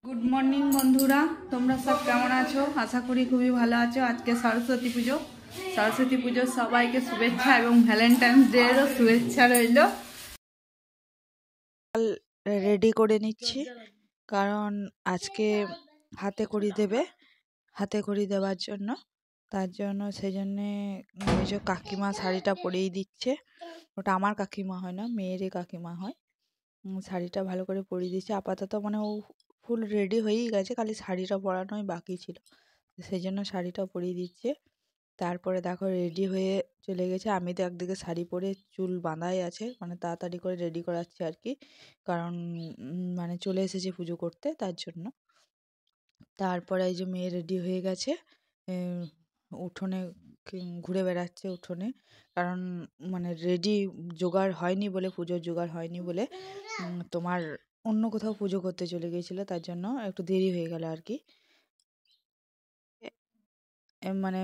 Good morning বন্ধুরা, তোমরা সব কেমন আছো? আশা করি খুবই ভালো আছো। আজকে সরস্বতী পুজো সবাইকে শুভেচ্ছা এবং ভ্যালেন্টাইন্স ডে এরও শুভেচ্ছা রইল। রেডি করে নিচ্ছি কারণ আজকে হাতে খড়ি দেওয়ার জন্য, তার জন্য সেই জন্যে ওই যে কাকিমা শাড়িটা পরিয়ে দিচ্ছে। ওটা আমার কাকিমা হয় না, মেয়েরই কাকিমা হয়। শাড়িটা ভালো করে পরিয়ে দিচ্ছে। আপাতত মানে ও ফুল রেডি হয়েই গেছে, খালি শাড়িটা পরানোই বাকি ছিল, সেই জন্য শাড়িটা পরিয়ে দিচ্ছে। তারপরে দেখো রেডি হয়ে চলে গেছে। আমি তো একদিকে শাড়ি পরে চুল বাঁধাই আছে, মানে তাড়াতাড়ি করে রেডি করাচ্ছি আর কি, কারণ মানে চলে এসেছে পুজো করতে, তার জন্য। তারপরে এই যে মেয়ে রেডি হয়ে গেছে, উঠোনে ঘুরে বেড়াচ্ছে উঠোনে, কারণ মানে রেডি জোগাড় হয়নি বলে, পুজোর জোগাড় হয়নি বলে তোমার অন্য কোথাও পুজো করতে চলে গিয়েছিল, তার জন্য একটু দেরি হয়ে গেল আর কি। মানে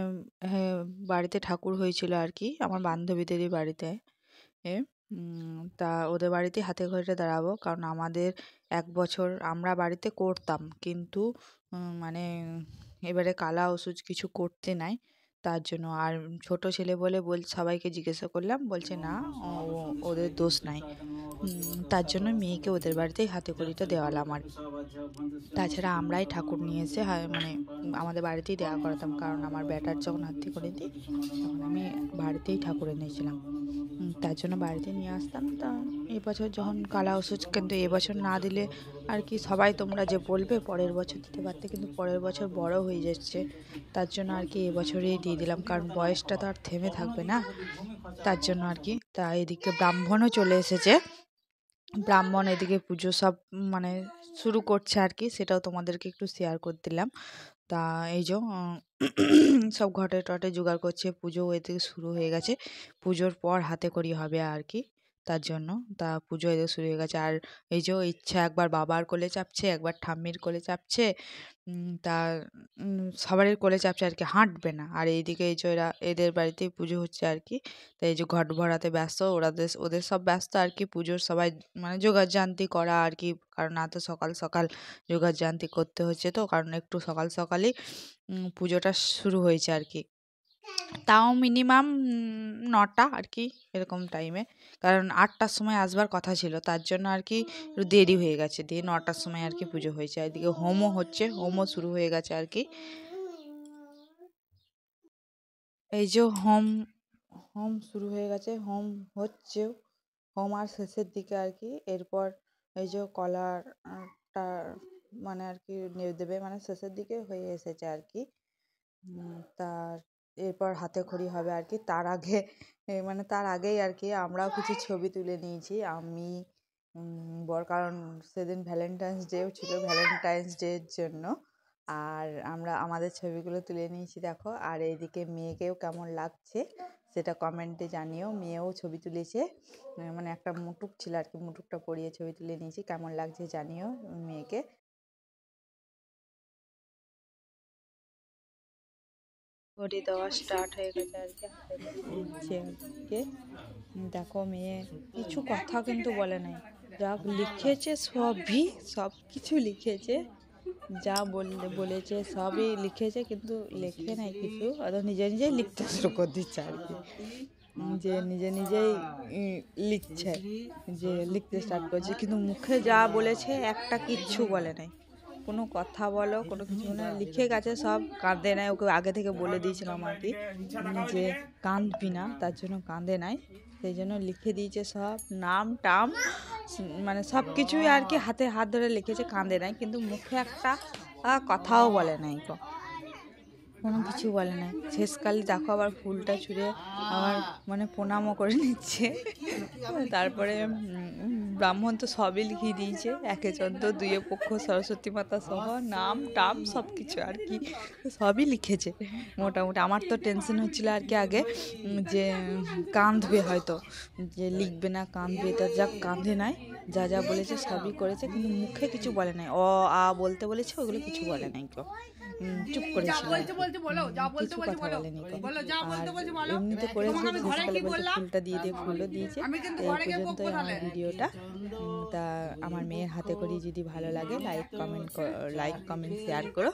হ্যাঁ, বাড়িতে ঠাকুর হয়েছিল আর কি, আমার বান্ধবীদেরই বাড়িতে। তা ওদের বাড়িতে হাতে খড়িটা দাঁড়াবো, কারণ আমাদের 1 বছর আমরা বাড়িতে করতাম, কিন্তু মানে এবারে কালা ওষুধ কিছু করতে নাই, তার জন্য। আর ছোট ছেলে বলে সবাইকে জিজ্ঞাসা করলাম, বলছে না ওদের দোষ নাই। তার জন্য মেয়েকে ওদের বাড়িতেই হাতে খড়িটা দেওয়ালাম আর। তাছাড়া আমরাই ঠাকুর নিয়ে এসে মানে আমাদের বাড়িতেই দেওয়া করাতাম, কারণ আমার ব্যাটার যখন হাতে করে দিই তখন আমি বাড়িতেই ঠাকুর এনেছিলাম, তার জন্য বাড়িতে নিয়ে আসতাম। তা এবছর যখন কালা ওষুধ, কিন্তু এবছর না দিলে আর কি, সবাই তোমরা যে বলবে পরের বছর দিতে পারতে, কিন্তু পরের বছর বড় হয়ে যাচ্ছে, তার জন্য আর কি এবছরেই দিয়ে দিলাম, কারণ বয়সটা তো আর থেমে থাকবে না, তার জন্য আর কি। তা এদিকে ব্রাহ্মণও চলে এসেছে, ব্রাহ্মণ এদিকে পুজো সব মানে শুরু করছে আর কি, সেটাও তোমাদেরকে একটু শেয়ার করে দিলাম। তা এই যে সব ঘটে টটে জোগাড় করছে, পুজো এদিকে শুরু হয়ে গেছে। পুজোর পর হাতে খড়ি হবে আর কি, তার জন্য। তা পুজো এদিকে শুরু হয়ে গেছে। আর এই যে ইচ্ছা একবার বাবার কোলে চাপছে, একবার ঠাম্মির কোলে চাপছে, তা সবারই কোলে চাপছে আর কি, হাঁটবে না। আর এইদিকে এই যে এদের বাড়িতেই পুজো হচ্ছে আর কি, তাই এই যে ঘট ভরাতে ব্যস্ত ওদের সব ব্যস্ত আর কি, পুজোর সবাই মানে যোগাযান্তি করা আর কি, কারণ এত সকাল সকাল যোগাযান্তি করতে হচ্ছে, তো কারণ একটু সকাল সকালই পুজোটা শুরু হয়েছে আর কি, তাও মিনিমাম 9টা আর কি, এরকম টাইমে, কারণ 8টার সময় আসবার কথা ছিল, তার জন্য আর কি একটু দেরি হয়ে গেছে, দিয়ে 9টার সময় আর কি পুজো হয়েছে। এদিকে হোমও হচ্ছে, হোমও শুরু হয়ে গেছে আর কি। এই যে হোম হোম শুরু হয়ে গেছে, হোম হচ্ছে, হোম আর শেষের দিকে আর কি। এরপর এই যে কলারটা মানে আর কি দেবে, মানে শেষের দিকে হয়ে এসেছে আর কি। তার এরপর হাতে খড়ি হবে আর কি। তার আগে মানে তার আগেই আর কি আমরাও কিছু ছবি তুলে নিয়েছি, আমি কারণ সেদিন ভ্যালেন্টাইন্স ডেও ছিল, ভ্যালেন্টাইন্স ডের জন্য। আর আমরা আমাদের ছবিগুলো তুলে নিয়েছি দেখো। আর এইদিকে মেয়েকেও কেমন লাগছে সেটা কমেন্টে জানিও। মেয়েও ছবি তুলেছে, মানে একটা মুটুক ছিল আর কি, মুটুকটা পরিয়ে ছবি তুলে নিয়েছি, কেমন লাগছে জানিও মেয়েকে। ঘড়ি দেওয়া স্টার্ট হয়ে গেছে আর কি, হাতে ঘড়ি দিচ্ছে আজকে। দেখো মেয়ে কিছু কথা কিন্তু বলে নাই, যা লিখেছে সব কিছু লিখেছে, যা বলেছে সবই লিখেছে, কিন্তু লেখে নাই কিছু, আর নিজে নিজেই লিখতে শুরু করে দিচ্ছে আর কি, যে নিজে নিজেই লিখছে, যে লিখতে স্টার্ট করছে, কিন্তু মুখে যা বলেছে একটা কিচ্ছু বলে নাই, কোনো কথা বলো কোনো কিছু না, লিখে গেছে সব। কাঁদে নাই, ওকে আগে থেকে বলে দিয়েছিলাম আর কি, যে কাঁদবি না, তার জন্য কাঁদে নাই, সেই জন্য লিখে দিয়েছে সব নাম টাম, মানে সব কিছুই আর কি হাতে হাত ধরে লিখেছে, কাঁদে নাই, কিন্তু মুখে একটা কথাও বলে নাই, কোনো কিছু বলে নাই। শেষকালে দেখো আবার ফুলটা ছুঁড়ে আবার মানে প্রণামও করে নিচ্ছে। তারপরে ব্রাহ্মণ তো সবই লিখিয়ে দিয়েছে, 1 চোদ্দ 2 পক্ষ সরস্বতী মাতা সহ নাম টাম সব কিছু আর কি, সবই লিখেছে মোটামুটি। আমার তো টেনশন হচ্ছিল আর কি আগে, যে কাঁদবে হয়তো, যে লিখবে না কাঁদবে, তা যা কাঁদে নাই, যা যা বলেছে সবই করেছে, কিন্তু মুখে কিছু বলে নাই, বলতে বলেছে, ওগুলো কিছু বলে নাই, কেউ চুপ করেছিল, কিছু কথা বলেনি। আর এমনিতে করেছে, শেষকালে বলছে ফুলটা দিয়ে দিয়ে, ফুলও দিয়েছে। এই পর্যন্তই আমার ভিডিওটা। তা আমার মেয়ের হাতে করি যদি ভালো লাগে লাইক কমেন্ট শেয়ার করো।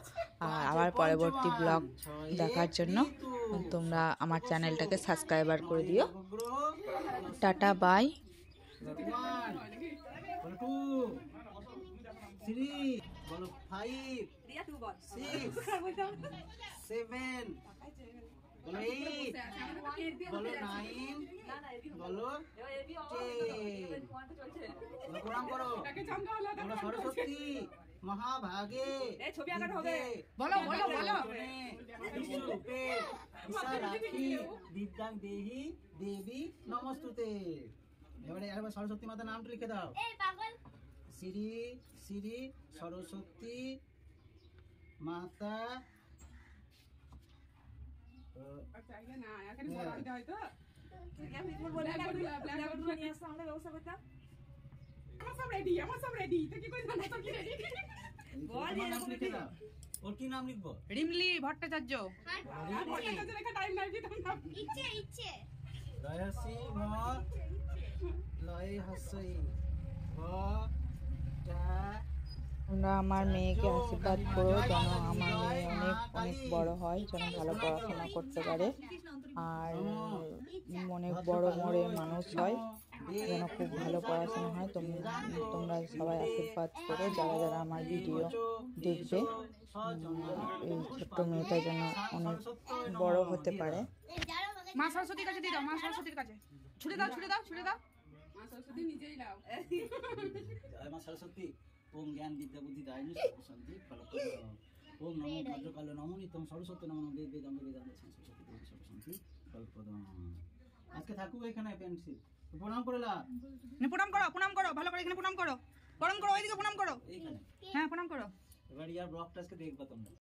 আর আবার পরবর্তী ব্লগ দেখার জন্য তোমরা আমার চ্যানেলটাকে সাবস্ক্রাইবার করে দিও। Tata bye. বলো 5 6 7 বলো 8 বলো 9 বলো 10 প্রণাম করো। বলো সরস্বতী মহাভাগে বলো বলো বলো বিশ্বরূপে বিশালাক্ষী বিদ্যাং দেহি দেবী নমস্তুতে। এবারে একবার সরস্বতী মাতা নামটা লিখে দাও। শ্রী শ্রী সরস্বতী মাতা ওর কি নাম লিখবো? রিমলি ভট্টাচার্য। রয়সি ম লয় হসই ভ টা। তোমরা আমার মেয়েকে আশীর্বাদ করো যেন আমার মেয়ে অনেক অনেক বড় হয়, যেন ভালো পড়াশোনা করতে পারে আর অনেক বড় মানুষ হয়, যেন খুব ভালো পড়াশোনা হয়। তোমরা সবাই আশীর্বাদ করো যারা যারা আমার ভিডিও দেখবে। এই ছোট্ট মেয়েটা যেন অনেক বড় হতে পারে। মা সরস্বতীর কাছে দিয়ে দাও, মা সরস্বতীর কাছে ছুড়ে দাও, ছুড়ে দাও, ছুড়ে দাও। মা সরস্বতী নিজেই লাও। জয় মা সরস্বতী। ওম জ্ঞান বিদ্যা বুদ্ধি দায়িনী শান্তি ফলপ্রদ। ওম নমো ভদ্রকালে নমো নিত্যং সরস্বতী নমো বেদ বেদান্ত বেদান্ত সরস্বতী দেবী শান্তি ফলপ্রদ। আজকে থাকুক এখানে পেন্সিল। প্রণাম করে লা। প্রণাম করো, প্রণাম করো, ভালো করে এখানে প্রণাম করো, প্রণাম করো, ওইদিকে প্রণাম করো। এইখানে হ্যাঁ প্রণাম করো। এবার ইয়ার ব্লগটা আজকে দেখবা তোমরা।